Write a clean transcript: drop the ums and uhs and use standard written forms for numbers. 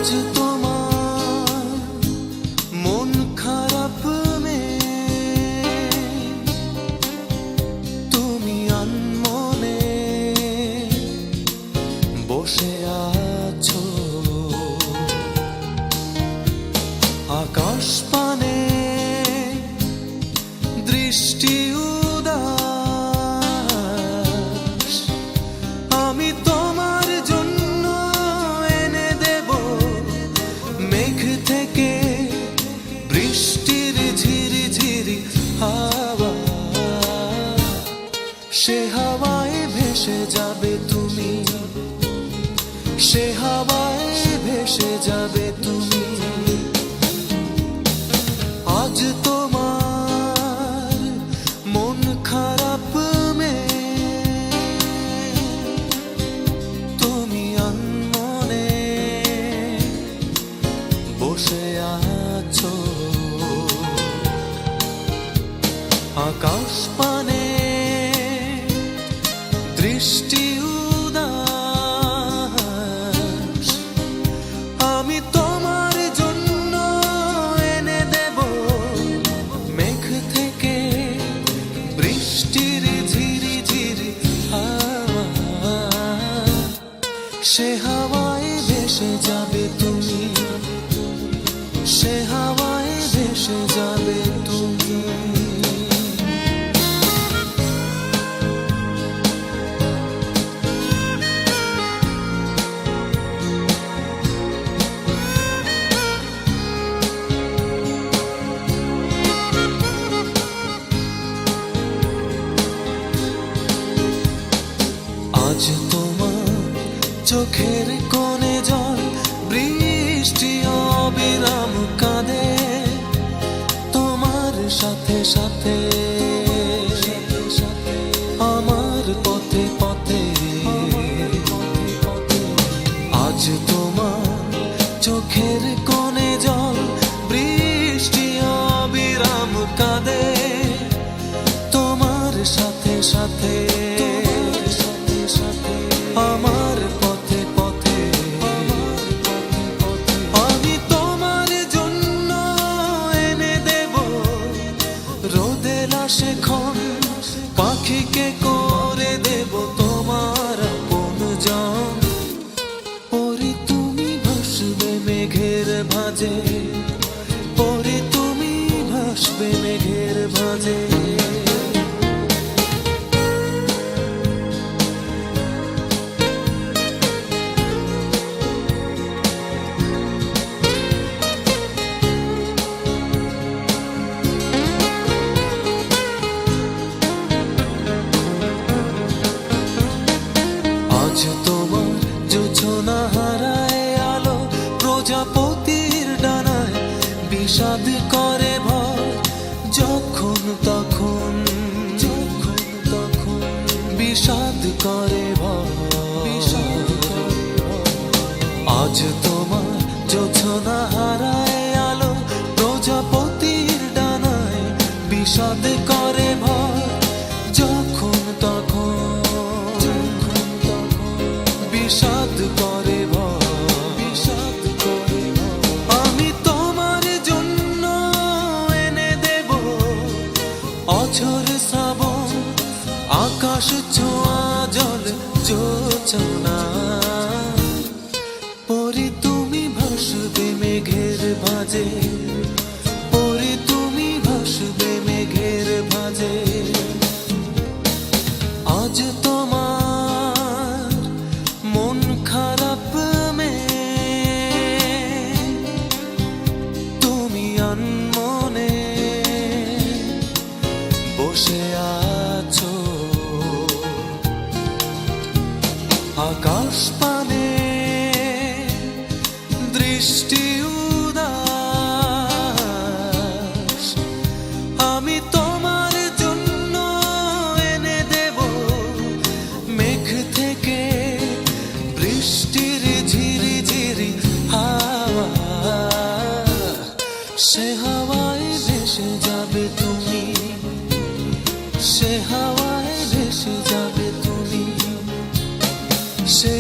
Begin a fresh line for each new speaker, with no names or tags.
আজ তোমার মন খারাপ তুমি আনমনে বসে আছো আকাশ পানে দৃষ্টি উদাস আমি তোমার জন্য এনে দেব মেঘ থেকে বৃষ্টির ঝিরি ঝিরি হাওয়া সে হাওয়ায় ভেসে যাবে তুমি সে হাওয়ায় ভেসে যাবে তুমি আজ তোমার মন খারাপ তুমি আনমনে বসে আছো আকাশ পানে দৃষ্টি উদাস আমি তোমার জন্য এনে দেব মেঘ থেকে বৃষ্টির ঝিরি ঝিরি হাওয়া সে হাওয়ায় ভেসে যাবে তুমি সে হাওয়ায় ভেসে যাবে তুমি আজ তোমার চোখের কোণে জল বৃষ্টি অবিরাম কাঁদে তোমার সাথে সাথে আমার পথে পথে আজ তোমার চোখের কোণে জল বৃষ্টি অবিরাম কাঁদে তোমার সাথে সাথে আমার পথে পথে আমি তোমার জন্য এনে দেব রোদে লাশে ক্ষণ পাখিকে করে দেব তোমার আপনজন পরে তুমি ভাসবে মেঘের ভাঁজে পরে তুমি ভাসবে মেঘের ভাঁজে আজ তোমার জোছনা হারায় আলো প্রজাপতির ডানায় বিষাদ করে ভয় যখন তখন বিষাদ করে ভয় আজ তোমার জোছনা হারায় আলো প্রজাপতির ডানায় বিষাদ করে ভয় যখন তখন বিষাদ করে বিষাদ করে আমি তোমার জন্য এনে দেব অঝোর শ্রাবণ আকাশ ছোঁয়া জল জোছনা পরে তুমি ভাসবে মেঘের ভাঁজে পরে তুমি ভাসবে মেঘের ভাঁজে আজ তোমার মন খারাপ তুমি আনমনে বসে আছো আকাশ পানে দৃষ্টি উদাস আমি তোমার জন্য এনে দেব মেঘ থেকে বৃষ্টির ঝিরি ঝিরি হাওয়া সে হাওয়ায় ভেসে যাবে তুমি সে হাওয়ায় ভেসে যাবে তুমি সে